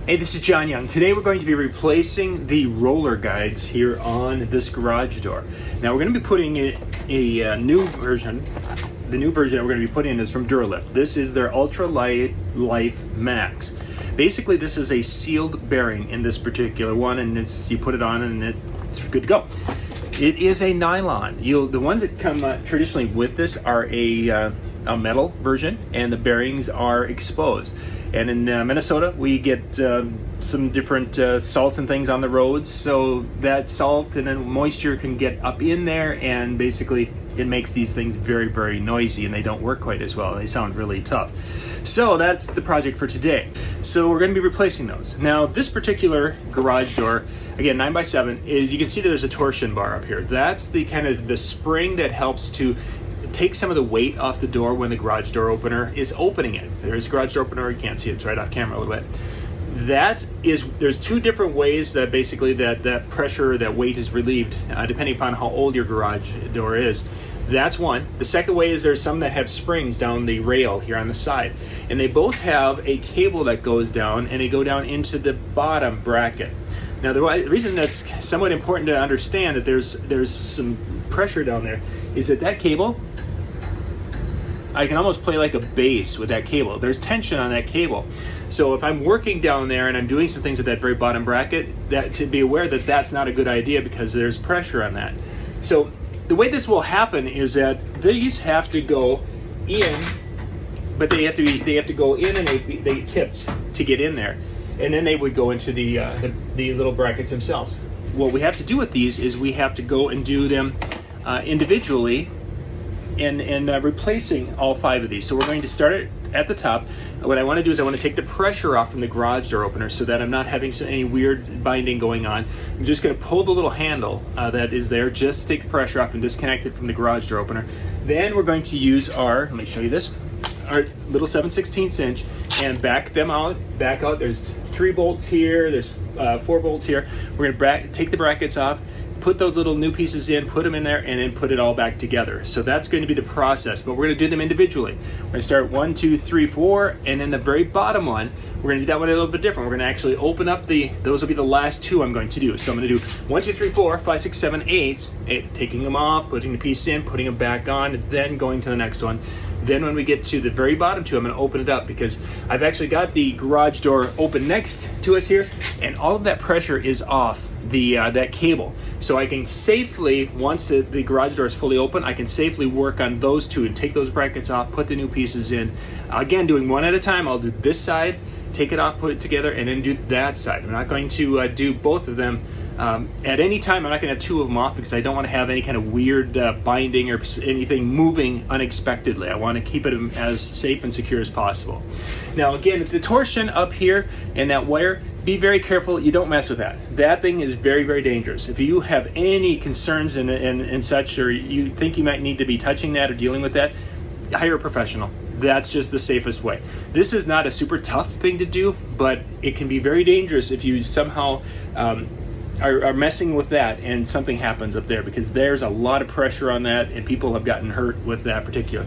Hey, this is John Young. Today we're going to be replacing the roller guides here on this garage door. Now we're going to be putting in a new version. The new version that we're going to be putting in is from DURA-LIFT. This is their Ultra-Life Max. Basically, this is a sealed bearing in this particular one, and you put it on and it's good to go. It is a nylon. The ones that come traditionally with this are a metal version, and the bearings are exposed. And in Minnesota, we get some different salts and things on the roads, so that salt and then moisture can get up in there, and basically it makes these things very, very noisy, and they don't work quite as well. They sound really tough. So that's the project for today. So we're going to be replacing those. Now, this particular garage door, again, 9x7, is, you can see that there's a torsion bar up here. That's the kind of the spring that helps to take some of the weight off the door when the garage door opener is opening it. There's a garage door opener, you can't see it, it's right off camera a little bit. There's two different ways that basically that pressure, that weight is relieved, depending upon how old your garage door is. That's one. The second way is there's some that have springs down the rail here on the side, and they both have a cable that goes down, and they go down into the bottom bracket. Now, the reason that's somewhat important to understand that there's some pressure down there is that cable, I can almost play like a bass with that cable. There's tension on that cable. So if I'm working down there and I'm doing some things at that very bottom bracket, that to be aware that that's not a good idea because there's pressure on that. So the way this will happen is that these have to go in, but they have to go in, and they tipped to get in there, and then they would go into the little brackets themselves. What we have to do with these is we have to go and do them individually, and replacing all 5 of these. So we're going to start it at the top. What I want to do is I want to take the pressure off from the garage door opener so that I'm not having any weird binding going on. I'm just going to pull the little handle that is there just to take the pressure off and disconnect it from the garage door opener. Then we're going to use let me show you this, our little 7/16 inch, and back out. There's 3 bolts here, there's 4 bolts here. We're going to take the brackets off, put those little new pieces in, put them in there, and then put it all back together. So that's going to be the process, but we're going to do them individually. We're going to start 1, 2, 3, 4, and then the very bottom one, we're going to do that one a little bit different. We're going to actually open up those will be the last 2 I'm going to do. So I'm going to do 1, 2, 3, 4, 5, 6, 7, 8, taking them off, putting the piece in, putting them back on, and then going to the next one. Then when we get to the very bottom 2, I'm going to open it up because I've actually got the garage door open next to us here, and all of that pressure is off that cable. So I can safely, once the garage door is fully open, I can safely work on those 2 and take those brackets off, put the new pieces in. Again, doing one at a time. I'll do this side, take it off, put it together, and then do that side. I'm not going to do both of them at any time. I'm not going to have 2 of them off because I don't want to have any kind of weird binding or anything moving unexpectedly. I want to keep it as safe and secure as possible. Now, again, the torsion up here and that wire, be very careful you don't mess with that. That thing is very, very dangerous. If you have any concerns and such, or you think you might need to be touching that or dealing with that, hire a professional. That's just the safest way. This is not a super tough thing to do, but it can be very dangerous if you somehow are messing with that and something happens up there, because there's a lot of pressure on that and people have gotten hurt with that particular.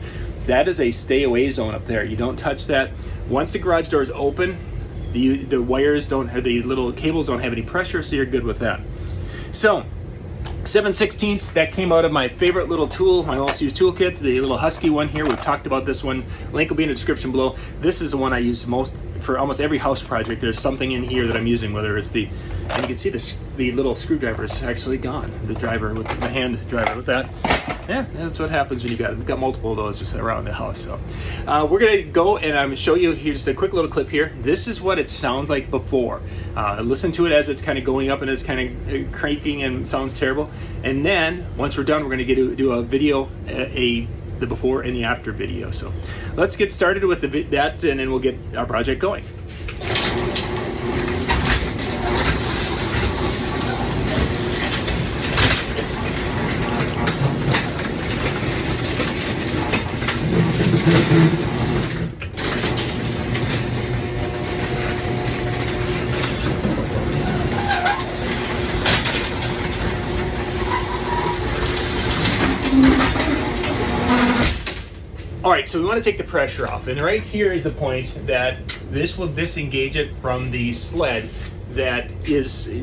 That is a stay away zone up there. You don't touch that. Once the garage door is open, the wires don't, or the little cables don't have any pressure, so you're good with that. So 7/16, that came out of my favorite little tool, my most used toolkit, the little Husky one here. We've talked about this one. Link will be in the description below. This is the one I use most for almost every house project. There's something in here that I'm using, whether it's and you can see the little screwdriver is actually gone. The driver with the hand driver with that. Yeah, that's what happens when we've got multiple of those just around the house. So we're gonna go and I'm gonna show you here just a quick little clip here. This is what it sounds like before. Listen to it as it's kind of going up and it's kind of cranking and sounds terrible. And then once we're done, we're gonna do a video, the before and the after video. So let's get started with that, and then we'll get our project going. right, so we want to take the pressure off, and right here is the point that this will disengage it from the sled that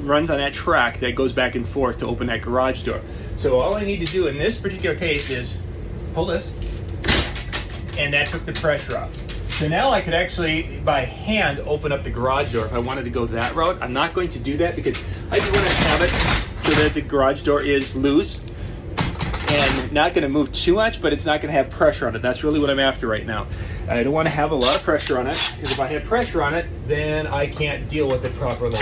runs on that track that goes back and forth to open that garage door. So all I need to do in this particular case is pull this, and that took the pressure off. So now I could actually, by hand, open up the garage door if I wanted to go that route. I'm not going to do that because I do want to have it so that the garage door is loose and not going to move too much, but it's not going to have pressure on it. That's really what I'm after right now. I don't want to have a lot of pressure on it, because if I have pressure on it, then I can't deal with it properly.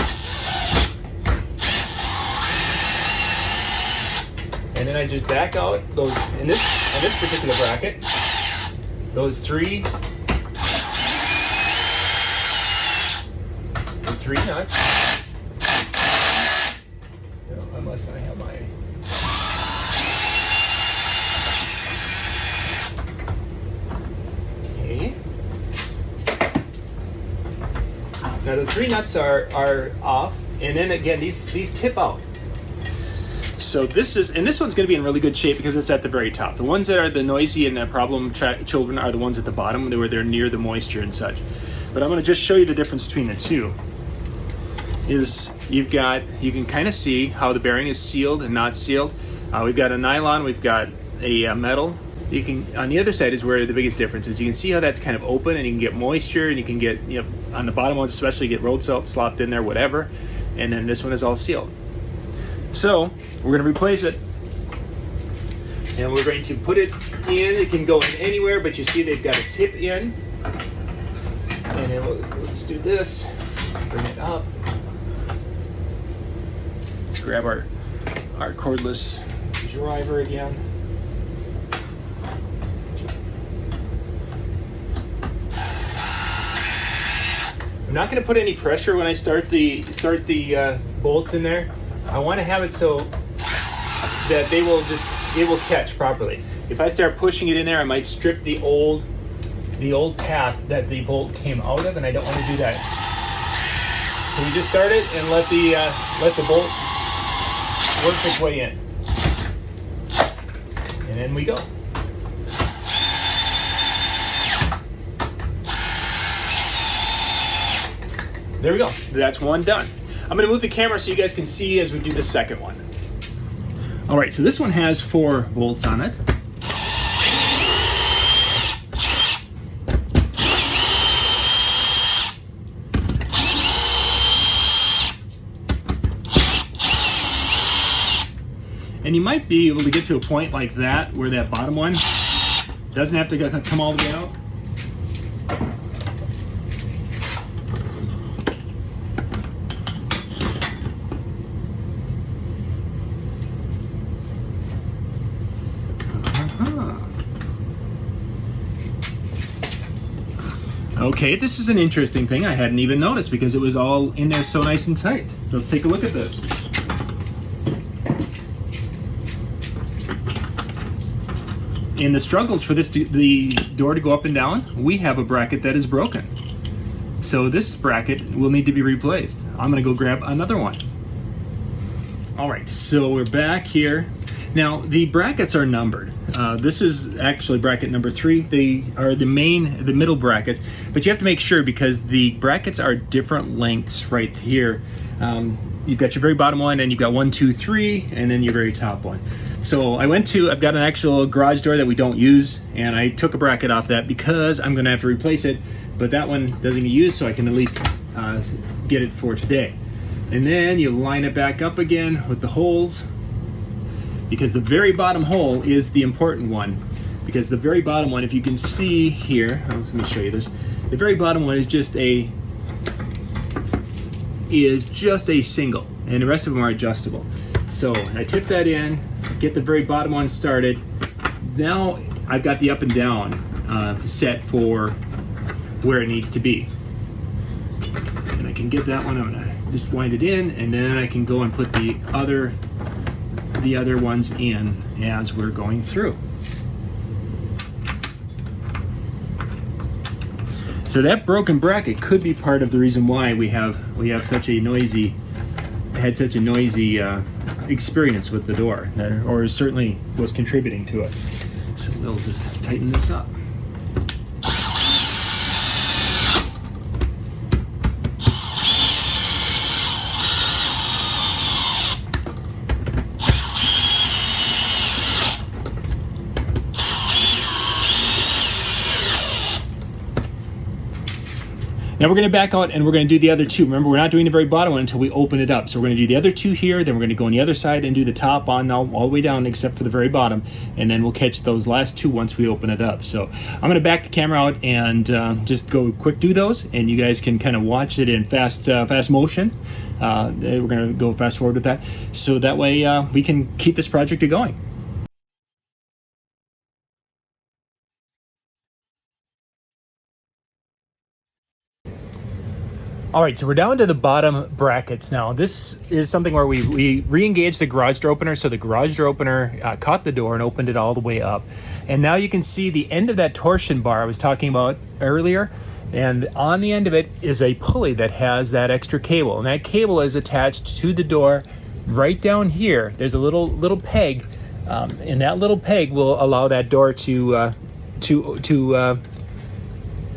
And then I just back out those, on this particular bracket, those three nuts. Unless I have my now the three nuts are off, and then again these tip out. So this one's going to be in really good shape because it's at the very top. The ones that are the noisy and the problem children are the ones at the bottom, where they're near the moisture and such. But I'm going to just show you the difference between the two. You can kind of see how the bearing is sealed and not sealed. We've got a nylon, we've got a metal. You can, on the other side is where the biggest difference is. You can see how that's kind of open, and you can get moisture, and you can get, on the bottom ones especially, get road salt slopped in there, whatever. And then this one is all sealed. So we're going to replace it, and we're going to put it in. It can go in anywhere, but you see they've got a tip in. And then we'll just do this, bring it up. Let's grab our cordless driver again. I'm not going to put any pressure when I start the bolts in there. I want to have it so that it will catch properly. If I start pushing it in there, I might strip the old path that the bolt came out of, and I don't want to do that. So we just start it and let the bolt work its way in, and then we go. There we go. That's one done. I'm going to move the camera so you guys can see as we do the second one. All right, so this one has 4 bolts on it. And you might be able to get to a point like that where that bottom one doesn't have to come all the way out. Okay, this is an interesting thing I hadn't even noticed because it was all in there so nice and tight. Let's take a look at this. In the struggles for the door to go up and down, we have a bracket that is broken. So this bracket will need to be replaced. I'm gonna go grab another one. All right, so we're back here. Now, the brackets are numbered. This is actually bracket number 3. They are the middle brackets, but you have to make sure because the brackets are different lengths right here. You've got your very bottom one, and you've got 1, 2, 3, and then your very top one. So I've got an actual garage door that we don't use, and I took a bracket off that because I'm gonna have to replace it, but that one doesn't get used, so I can at least get it for today. And then you line it back up again with the holes, because the very bottom hole is the important one. Because the very bottom one, if you can see here, let me show you this. The very bottom one is just a single, and the rest of them are adjustable. So I tip that in, get the very bottom one started. Now I've got the up and down set for where it needs to be. And I can get that one, I'm gonna just wind it in, and then I can go and put the other ones in as we're going through. So that broken bracket could be part of the reason why we have such a noisy experience with the door, or certainly was contributing to it. So we'll just tighten this up. Now we're going to back out and we're going to do the other two. Remember, we're not doing the very bottom one until we open it up. So we're going to do the other two here, then we're going to go on the other side and do the top on all the way down except for the very bottom, and then we'll catch those last two once we open it up. So I'm going to back the camera out and just go quick do those, and you guys can kind of watch it in fast motion. We're going to go fast forward with that, so that way we can keep this project going. All right, so we're down to the bottom brackets now. This is something where we re-engaged the garage door opener, so the garage door opener caught the door and opened it all the way up. And now you can see the end of that torsion bar I was talking about earlier, and on the end of it is a pulley that has that extra cable, and that cable is attached to the door right down here. There's a little peg, and that little peg will allow that door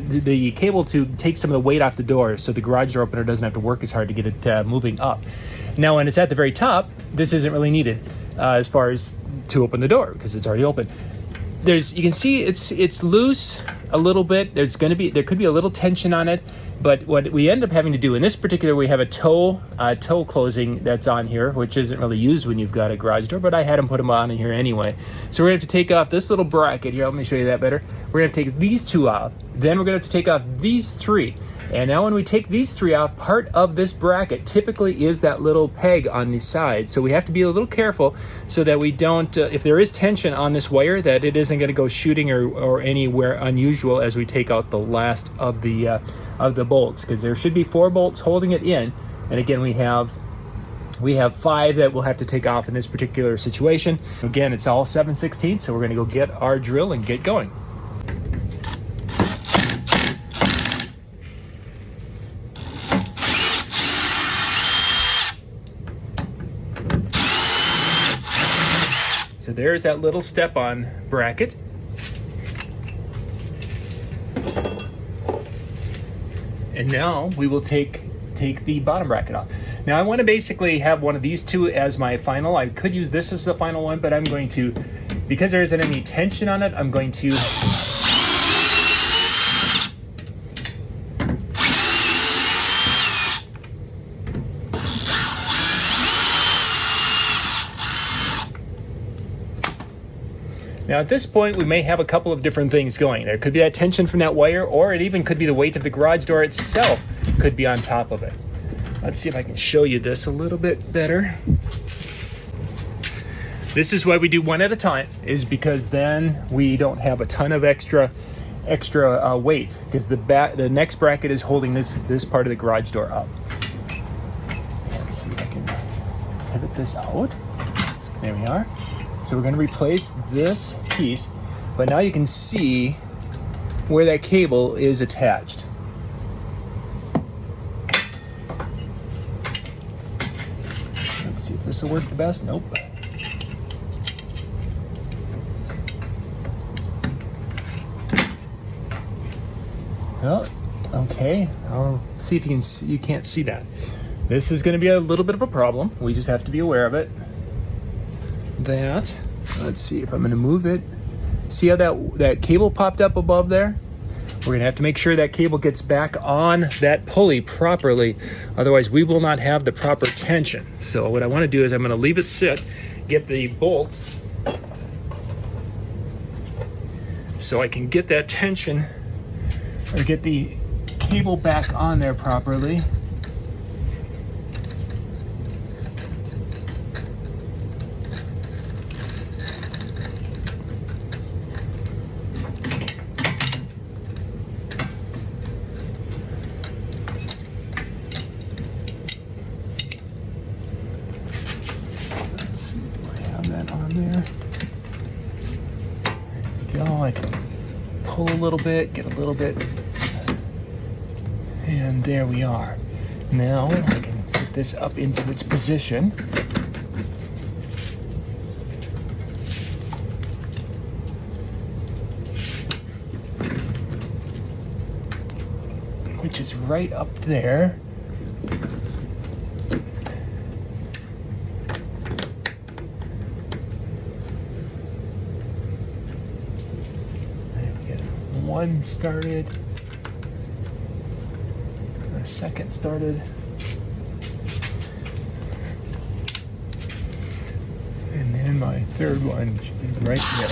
the cable to take some of the weight off the door, so the garage door opener doesn't have to work as hard to get it moving up. Now when it's at the very top, this isn't really needed as far as to open the door because it's already open. You can see it's loose a little bit. There could be a little tension on it, but what we end up having to do in this particular, we have a toe closing that's on here, which isn't really used when you've got a garage door, but I had them put them on in here anyway. So we're gonna have to take off this little bracket here. Let me show you that better. We're gonna have to take these two off. Then we're gonna have to take off these three. And now when we take these three off, part of this bracket typically is that little peg on the side. So we have to be a little careful so that we don't, if there is tension on this wire, that it isn't gonna go shooting or anywhere unusual as we take out the last of the bolts, because there should be 4 bolts holding it in. And again, we have 5 that we'll have to take off in this particular situation. Again, it's all 7/16, so we're gonna go get our drill and get going. So there's that little step-on bracket. And now we will take the bottom bracket off. Now I want to basically have one of these two as my final. I could use this as the final one, but I'm going to, because there isn't any tension on it, I'm going to Now at this point, we may have a couple of different things going. There could be that tension from that wire, or it even could be the weight of the garage door itself could be on top of it. Let's see if I can show you this a little bit better. This is why we do one at a time, is because then we don't have a ton of extra weight, because the next bracket is holding this part of the garage door up. Let's see if I can pivot this out. There we are. So we're going to replace this piece, but now you can see where that cable is attached. Let's see if this will work the best. Nope. Oh, okay. I'll see if you can't see that. This is going to be a little bit of a problem. We just have to be aware of it. Let's see if I'm going to move it. See how that cable popped up above there? We're going to have to make sure that cable gets back on that pulley properly. Otherwise, we will not have the proper tension. So what I want to do is I'm going to leave it sit, get the bolts, so I can get that tension, or get the cable back on there properly. I can pull a little bit, get a little bit, and there we are. Now I can put this up into its position. Which is right up there. One started. second started. And then my third one should be right there.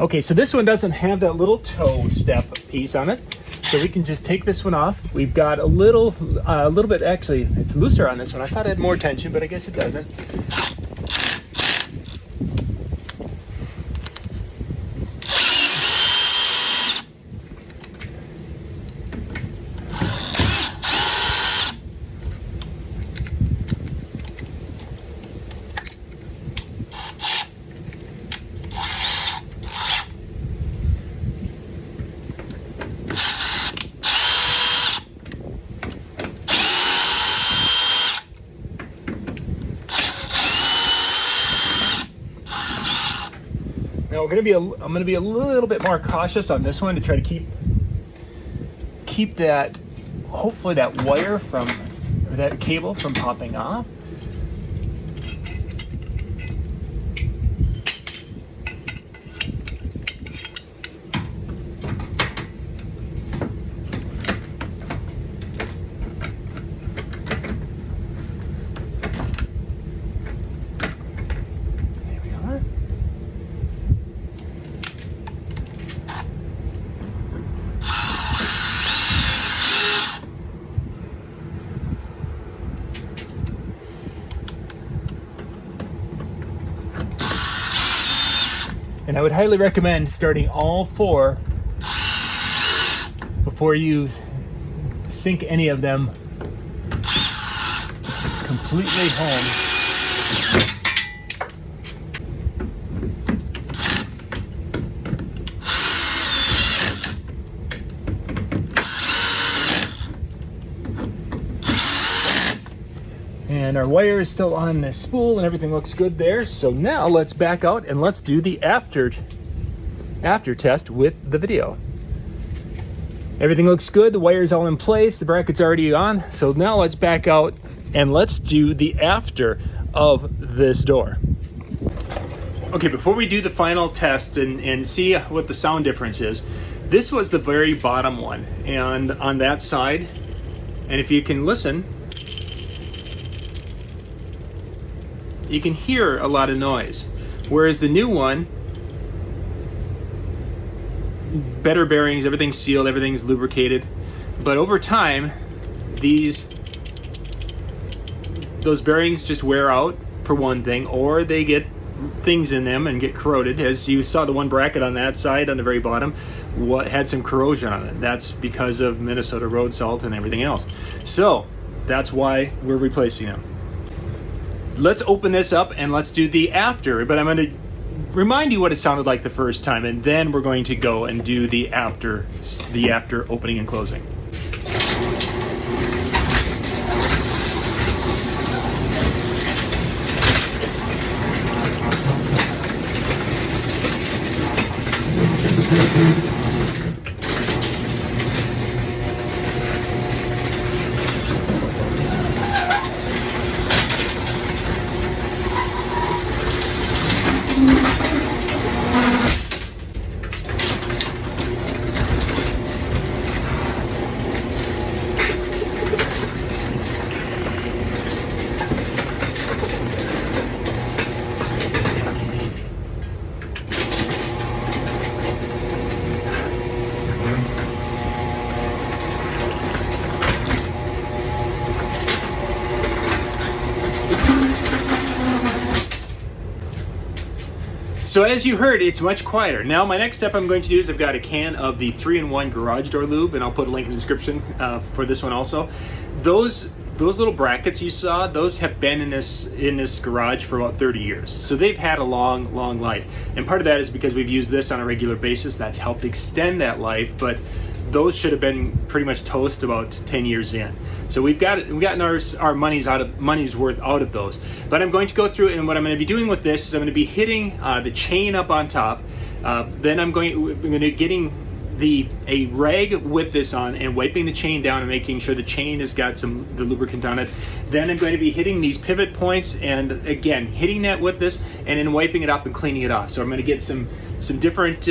Okay, so this one doesn't have that little toe step piece on it, so we can just take this one off. We've got a little bit, actually, it's looser on this one. I thought it had more tension, but I guess it doesn't. Now I'm gonna be a little bit more cautious on this one to try to keep that, hopefully that wire from, or that cable from popping off. And I would highly recommend starting all four before you sink any of them completely home. And our wire is still on this spool and everything looks good there. So now let's back out and let's do the after test with the video. Everything looks good, the wire's all in place, the bracket's already on. So now let's back out and let's do the after of this door. Okay, before we do the final test and see what the sound difference is, this was the very bottom one. And on that side, and if you can listen, you can hear a lot of noise. Whereas the new one, better bearings, everything's sealed, everything's lubricated. But over time, those bearings just wear out, for one thing, or they get things in them and get corroded. As you saw, the one bracket on that side on the very bottom had some corrosion on it. That's because of Minnesota road salt and everything else. So that's why we're replacing them. Let's open this up and let's do the after, but I'm going to remind you what it sounded like the first time, and then we're going to go and do the after opening and closing. So as you heard, it's much quieter. Now my next step I'm going to do is I've got a can of the 3-in-1 garage door lube, and I'll put a link in the description for this one also. Those those little brackets you saw, those have been in this garage for about 30 years. So they've had a long life. And part of that is because we've used this on a regular basis. That's helped extend that life, but those should have been pretty much toast about 10 years in. So we've gotten our money's worth out of those. But I'm going to go through, and what I'm going to be doing with this is I'm going to be hitting the chain up on top. Then I'm going to be getting a rag with this on and wiping the chain down and making sure the chain has got the lubricant on it. Then I'm going to be hitting these pivot points and again hitting that with this and then wiping it up and cleaning it off. So I'm going to get some different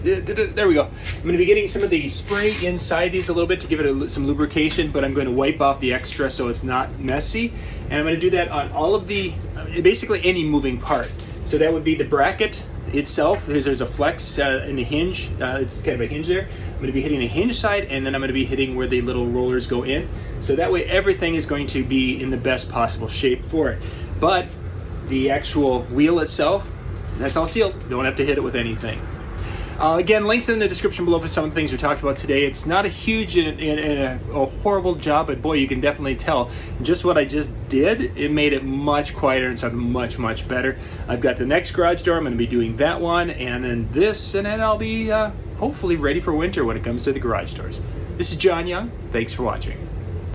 there we go. I'm going to be getting some of the spray inside these a little bit to give it some lubrication, but I'm going to wipe off the extra so it's not messy. And I'm going to do that on all of basically any moving part. So that would be the bracket itself. There's a flex in the hinge. It's kind of a hinge there. I'm going to be hitting the hinge side, and then I'm going to be hitting where the little rollers go in. So that way everything is going to be in the best possible shape for it. But the actual wheel itself, that's all sealed. Don't have to hit it with anything. Again, links in the description below for some of the things we talked about today. It's not a huge and a horrible job, but boy, you can definitely tell just what I just did. It made it much quieter and sounded much better. I've got the next garage door. I'm going to be doing that one, and then this, and then I'll be hopefully ready for winter when it comes to the garage doors. This is John Young. Thanks for watching.